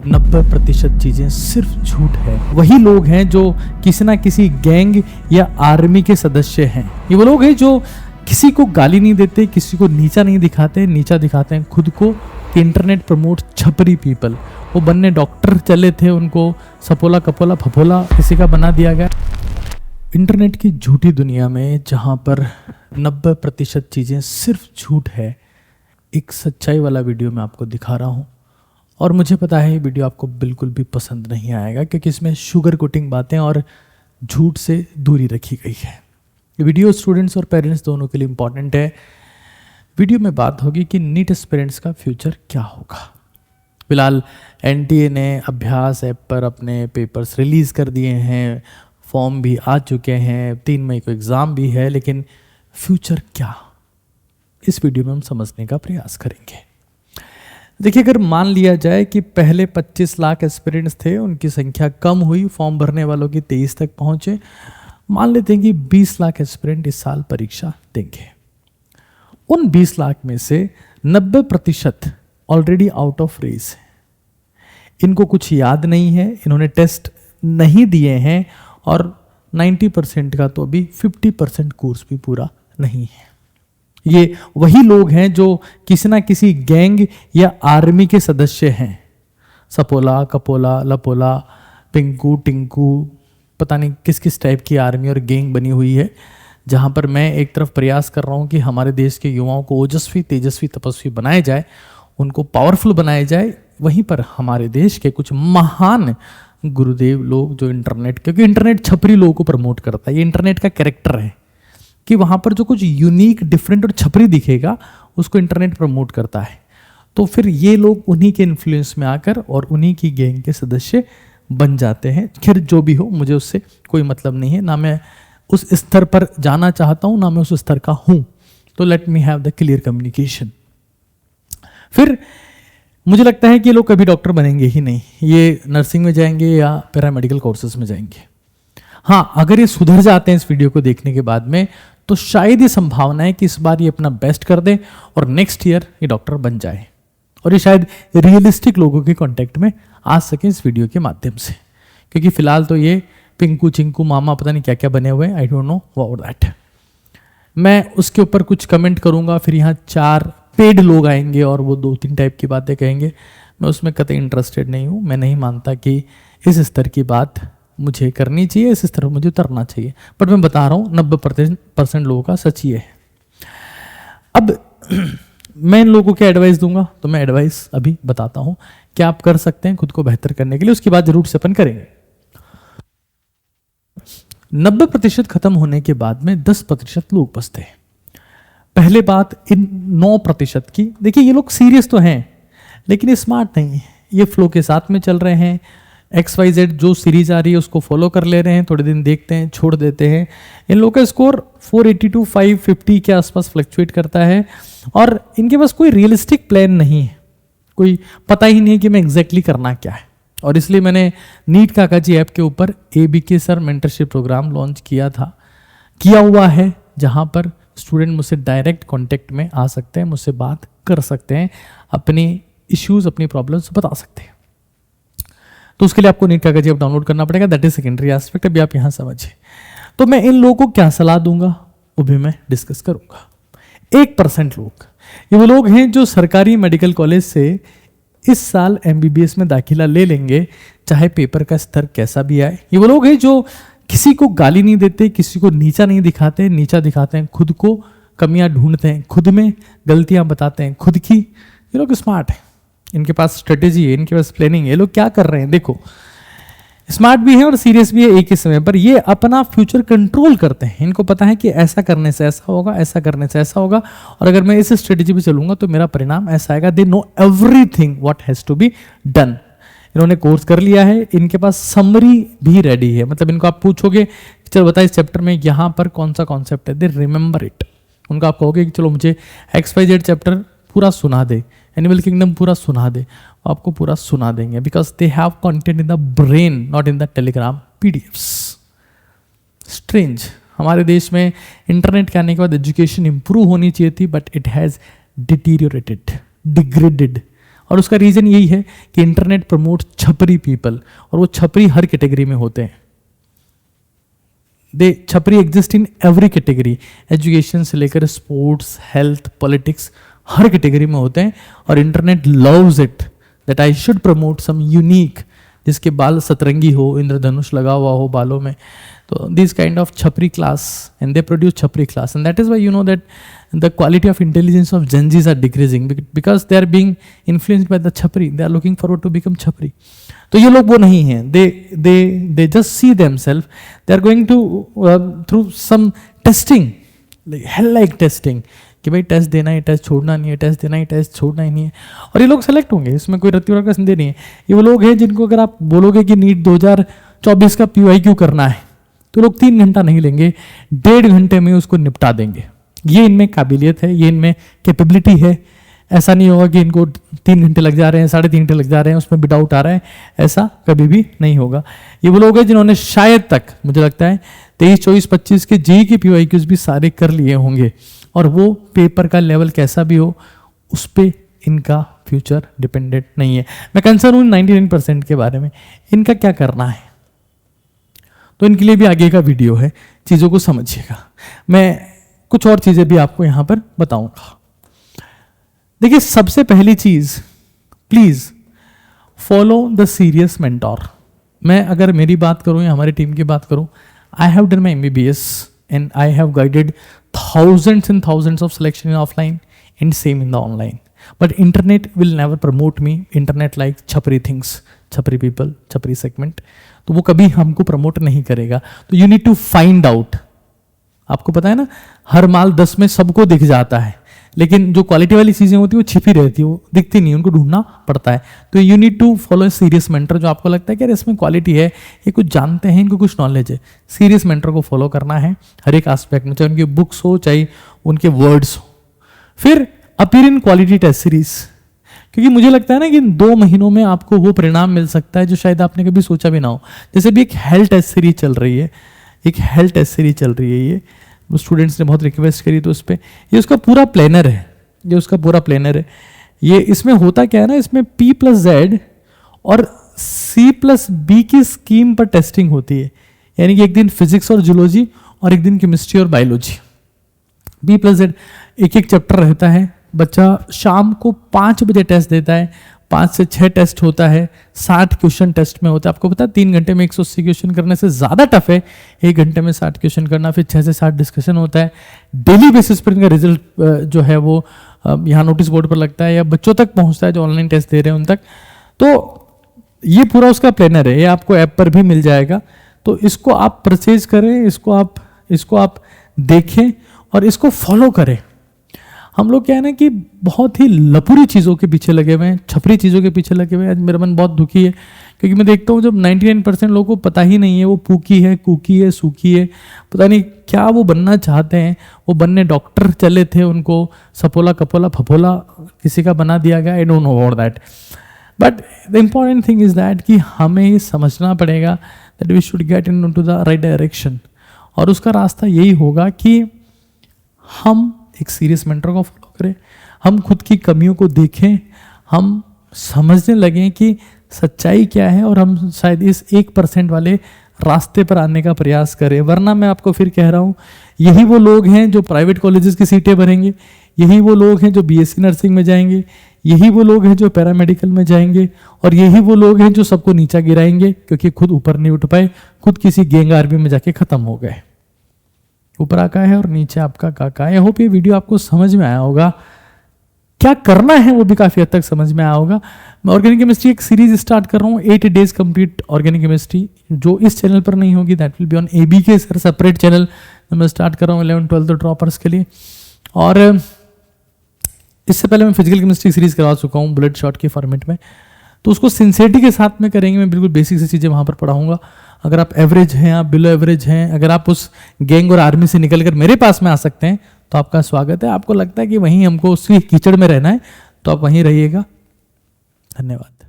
90% चीजें सिर्फ झूठ है। वही लोग हैं जो किसी ना किसी गैंग या आर्मी के सदस्य हैं। ये वो लोग हैं जो किसी को गाली नहीं देते, किसी को नीचा नहीं दिखाते, नीचा दिखाते हैं खुद को। इंटरनेट प्रमोट छपरी पीपल। वो बनने डॉक्टर चले थे, उनको सपोला कपोला फपोला किसी का बना दिया गया। इंटरनेट की झूठी दुनिया में जहाँ पर 90% चीजें सिर्फ झूठ है, एक सच्चाई वाला वीडियो मैं आपको दिखा रहा हूँ। और मुझे पता है ये वीडियो आपको बिल्कुल भी पसंद नहीं आएगा, क्योंकि इसमें शुगर कोटिंग बातें और झूठ से दूरी रखी गई है। ये वीडियो स्टूडेंट्स और पेरेंट्स दोनों के लिए इम्पॉर्टेंट है। वीडियो में बात होगी कि नीट एस्पिरेंट्स का फ्यूचर क्या होगा। फिलहाल एनटीए ने अभ्यास ऐप पर अपने पेपर्स रिलीज़ कर दिए हैं, फॉर्म भी आ चुके हैं, 3 मई को एग्ज़ाम भी है, लेकिन फ्यूचर क्या, इस वीडियो में हम समझने का प्रयास करेंगे। देखिए, अगर मान लिया जाए कि पहले 25 लाख एस्पिरेंट्स थे, उनकी संख्या कम हुई, फॉर्म भरने वालों की 23 तक पहुंचे, मान लेते हैं कि 20 लाख एस्पिरेंट इस साल परीक्षा देंगे। उन 20 लाख में से 90% ऑलरेडी आउट ऑफ रेस है। इनको कुछ याद नहीं है, इन्होंने टेस्ट नहीं दिए हैं, और 90% का तो अभी 50% कोर्स भी पूरा नहीं है। ये वही लोग हैं जो किसी ना किसी गैंग या आर्मी के सदस्य हैं। सपोला कपोला लपोला पिंकू टिंकू, पता नहीं किस किस टाइप की आर्मी और गैंग बनी हुई है, जहां पर मैं एक तरफ प्रयास कर रहा हूं कि हमारे देश के युवाओं को ओजस्वी तेजस्वी तपस्वी बनाया जाए, उनको पावरफुल बनाया जाए। वहीं पर हमारे देश के कुछ महान गुरुदेव लोग जो इंटरनेट, क्योंकि इंटरनेट छपरी लोगों को प्रमोट करता है, ये इंटरनेट का कैरेक्टर है कि वहाँ पर जो कुछ यूनिक डिफरेंट और छपरी दिखेगा उसको इंटरनेट प्रमोट करता है। तो फिर ये लोग उन्हीं के इन्फ्लुएंस में आकर और उन्हीं की गैंग के सदस्य बन जाते हैं। खैर जो भी हो, मुझे उससे कोई मतलब नहीं है, ना मैं उस स्तर पर जाना चाहता हूँ, ना मैं उस स्तर का हूँ। तो let me have the clear communication. फिर मुझे लगता है कि ये लोग कभी डॉक्टर बनेंगे ही नहीं, ये नर्सिंग में जाएंगे या पैरामेडिकल कोर्सेज में जाएंगे। हाँ, अगर ये सुधर जाते हैं इस वीडियो को देखने के बाद में, तो शायद ये संभावना है कि इस बार ये अपना बेस्ट कर दे और नेक्स्ट ईयर ये डॉक्टर बन जाए, और ये शायद रियलिस्टिक लोगों के कांटेक्ट में आ सके इस वीडियो के माध्यम से। क्योंकि फिलहाल तो ये पिंकू चिंकू मामा पता नहीं क्या क्या बने हुए हैं, आई डोंट नो अबाउट दैट। मैं उसके ऊपर कुछ कमेंट करूंगा, फिर यहाँ 4 पेड लोग आएंगे और वो 2-3 टाइप की बातें कहेंगे। मैं उसमें कतई इंटरेस्टेड नहीं हूँ। मैं नहीं मानता कि इस स्तर की बात मुझे करनी चाहिए, इस तरफ मुझे उतरना चाहिए। बट मैं बता रहा हूँ 90% लोगों का सच ये है। अब मैं इन लोगों को एडवाइस दूंगा, तो मैं एडवाइस अभी बताता हूँ क्या आप कर सकते हैं खुद को बेहतर करने के लिए, उसके बाद जरूर से अपन करेंगे। 90% खत्म होने के बाद में 10% लोग बचते हैं। पहले बात इन 9% की, देखिए ये लोग सीरियस तो हैं लेकिन ये स्मार्ट नहीं है, ये फ्लो के साथ में चल रहे हैं। XYZ जो सीरीज आ रही है उसको फॉलो कर ले रहे हैं, थोड़े दिन देखते हैं, छोड़ देते हैं। इन लोगों का स्कोर 482 550 के आसपास फ्लक्चुएट करता है, और इनके पास कोई रियलिस्टिक प्लान नहीं है, कोई पता ही नहीं है कि मैं एग्जैक्टली करना क्या है। और इसलिए मैंने नीट काका जी ऐप के ऊपर ABK sir mentorship programme launch किया हुआ है, जहाँ पर स्टूडेंट मुझसे डायरेक्ट कॉन्टेक्ट में आ सकते हैं, मुझसे बात कर सकते हैं, अपनी इश्यूज अपनी प्रॉब्लम्स बता सकते हैं। तो उसके लिए आपको नीट काका जी ऐप डाउनलोड करना पड़ेगा, दैट इज सेकेंडरी एस्पेक्ट। अभी आप यहाँ समझिए। तो मैं इन लोगों को क्या सलाह दूंगा वो भी मैं डिस्कस करूंगा। 1% लोग, ये वो लोग हैं जो सरकारी मेडिकल कॉलेज से इस साल MBBS में दाखिला ले लेंगे, चाहे पेपर का स्तर कैसा भी आए। ये वो लोग हैं जो किसी को गाली नहीं देते, किसी को नीचा नहीं दिखाते, नीचा दिखाते हैं खुद को, कमियां ढूंढते हैं खुद में, गलतियां बताते हैं खुद की। ये लोग स्मार्ट हैं, इनके पास स्ट्रेटेजी है, इनके पास प्लानिंग है। ये लोग क्या कर रहे हैं देखो, स्मार्ट भी है और सीरियस भी है एक ही समय पर। ये अपना फ्यूचर कंट्रोल करते हैं, इनको पता है कि ऐसा करने से ऐसा होगा, ऐसा करने से ऐसा होगा, और अगर मैं इस स्ट्रेटेजी पे चलूंगा तो मेरा परिणाम ऐसा आएगा। They know everything what has to be done. इन्होंने कोर्स कर लिया है, इनके पास समरी भी रेडी है। मतलब इनको आप पूछोगे चलो बता इस चैप्टर में यहाँ पर कौन सा कॉन्सेप्ट है, दे रिमेंबर इट। उनको आप कहोगे कि चलो मुझे XYZ चैप्टर पूरा सुना दे, एनिमल किंगडम पूरा सुना दे, आपको पूरा सुना देंगे, because they have content in the brain, not in the Telegram PDFs। Strange, हमारे देश में इंटरनेट के आने के बाद एजुकेशन इंप्रूव होनी चाहिए थी, but it has deteriorated, degraded, और उसका रीज़न यही है कि इंटरनेट प्रमोट छपरी पीपल, और वो छपरी हर कैटेगरी में होते हैं। दे छपरी exist in every category, education से लेकर स्पोर्ट्स, हेल्थ, पॉलिटिक्स, हर कैटेगरी में होते हैं। और internet loves it that I should promote some unique, जिसके बाल सतरंगी हो, इंद्रधनुष लगा हुआ हो बालों में। तो दिस काइंड ऑफ छपरी क्लास, एंड दे प्रोड्यूस छपरी class, and that is why you know that the quality of intelligence of Gen Zs are decreasing because they are being influenced by the chapri. They are looking forward to become chapri. तो ये लोग वो नहीं हैं. They just see themselves. They are going to through some testing, like hell like testing. कि भाई test देना है, टेस्ट छोड़ना नहीं है, टेस्ट देना है, टेस्ट छोड़ना ही नहीं है, और ये लोग सेलेक्ट होंगे. इसमें कोई रत्ती का संदेह नहीं है. ये वो लोग हैं जिनको अगर आप बोलोगे कि नीट 2024 का PYQ करना है, तो लोग 3 घंटा नहीं लेंगे, 1.5 घंटे में उसको निपटा देंगे. ये इनमें काबिलियत है, ये इनमें कैपेबिलिटी है. ऐसा नहीं होगा कि इनको 3 घंटे लग जा रहे हैं, 3.5 घंटे लग जा रहे हैं, उसमें भी डाउट आ रहा है. ऐसा कभी भी नहीं होगा. ये वो लोग हैं जिन्होंने शायद तक, मुझे लगता है 23, 24, 25 के जेईई के PYQs भी सारे कर लिए होंगे, और वो पेपर का लेवल कैसा भी हो उस पर इनका फ्यूचर डिपेंडेंट नहीं है. मैं कंसर्न हूँ 99% के बारे में. इनका क्या करना है, तो इनके लिए भी आगे का वीडियो है, चीज़ों को समझिएगा. मैं कुछ और चीज़ें भी आपको यहाँ पर बताऊंगा. देखिए, सबसे पहली चीज़, please follow the serious mentor. मैं अगर मेरी बात करूँ या हमारी टीम की बात करूँ, I have done my MBBS and I have guided thousands and thousands of selection in offline and same in the online. But internet will never promote me. Internet like chapri things, chapri people, chapri segment. तो वो कभी हमको promote नहीं करेगा. तो you need to find out. आपको पता है ना, हर माल 10 में सबको दिख जाता है, लेकिन जो क्वालिटी वाली चीज़ें होती है वो छिपी रहती है, वो दिखती नहीं, उनको ढूंढना पड़ता है. तो you need to follow a serious mentor. जो आपको लगता है कि यार इसमें क्वालिटी है, ये कुछ जानते हैं, इनको कुछ नॉलेज है, सीरियस मेंटर को फॉलो करना है हर एक एस्पेक्ट में, चाहे उनकी बुक्स हो, चाहे उनके वर्ड्स हो. फिर appear in quality test series, क्योंकि मुझे लगता है ना कि इन 2 महीनों में आपको वो परिणाम मिल सकता है जो शायद आपने कभी सोचा भी ना हो. जैसे भी एक हेल्थ टेस्ट सीरीज चल रही है, ये स्टूडेंट्स ने बहुत रिक्वेस्ट करी, तो उस पर ये उसका पूरा प्लानर है, ये इसमें होता क्या है ना, इसमें P+Z और C+B की स्कीम पर टेस्टिंग होती है. यानी कि एक दिन फिजिक्स और जूलॉजी और एक दिन केमिस्ट्री और बायोलॉजी. P+Z एक चैप्टर रहता है. बच्चा शाम को 5 बजे टेस्ट देता है, 5 से 6 टेस्ट होता है, 60 क्वेश्चन टेस्ट में होता है. आपको पता है 3 घंटे में 180 क्वेश्चन करने से ज़्यादा टफ है 1 घंटे में 60 क्वेश्चन करना. फिर 6 से 7 डिस्कशन होता है. डेली बेसिस पर इनका रिजल्ट जो है वो यहाँ नोटिस बोर्ड पर लगता है या बच्चों तक पहुँचता है जो ऑनलाइन टेस्ट दे रहे हैं उन तक. तो ये पूरा उसका प्लानर है, ये आपको ऐप पर भी मिल जाएगा. तो इसको आप परचेज करें, इसको आप देखें और इसको फॉलो करें. हम लोग क्या है ना कि बहुत ही लपुरी चीज़ों के पीछे लगे हुए हैं, छपरी चीज़ों के पीछे लगे हुए हैं. आज मेरा मन बहुत दुखी है, क्योंकि मैं देखता हूँ जब 99% लोगों को पता ही नहीं है, वो पूकी है, कुकी है, सूखी है, पता नहीं क्या वो बनना चाहते हैं. वो बनने डॉक्टर चले थे, उनको सपोला कपोला फपोला किसी का बना दिया गया. I don't know about that, but the important thing is that कि हमें ये समझना पड़ेगा that we should get into the right direction. और उसका रास्ता यही होगा कि हम एक सीरियस मेंटर को फॉलो करें, हम खुद की कमियों को देखें, हम समझने लगें कि सच्चाई क्या है, और हम शायद इस 1% वाले रास्ते पर आने का प्रयास करें. वरना मैं आपको फिर कह रहा हूँ, यही वो लोग हैं जो प्राइवेट कॉलेजेस की सीटें भरेंगे, यही वो लोग हैं जो BSc नर्सिंग में जाएंगे, यही वो लोग हैं जो पैरामेडिकल में जाएंगे, और यही वो लोग हैं जो सबको नीचा गिराएंगे क्योंकि खुद ऊपर नहीं उठ पाए, खुद किसी गैंग आर्मी में जाके खत्म हो गए. ऊपर आका है और नीचे आपका काका है. आई होप ये वीडियो आपको समझ में आया होगा. क्या करना है वो भी काफ़ी हद तक समझ में आया होगा. मैं ऑर्गेनिक केमिस्ट्री एक सीरीज स्टार्ट कर रहा हूँ, 8 days कंप्लीट ऑर्गेनिक केमिस्ट्री, जो इस चैनल पर नहीं होगी, that will be on ABK sir separate channel. मैं स्टार्ट कर रहा हूँ 11th-12th ड्रॉपर्स के लिए. और इससे पहले मैं फिजिकल केमिस्ट्री सीरीज करवा चुका हूँ बुलेट शॉट के फॉर्मेट में, तो उसको सिंसियरिटी के साथ में करेंगे. मैं बिल्कुल बेसिक सी चीज़ें वहाँ पर पढ़ाऊँगा. अगर आप एवरेज हैं, आप बिलो एवरेज हैं, अगर आप उस गैंग और आर्मी से निकल कर मेरे पास में आ सकते हैं तो आपका स्वागत है. आपको लगता है कि वहीं हमको उसी कीचड़ में रहना है तो आप वहीं रहिएगा. धन्यवाद.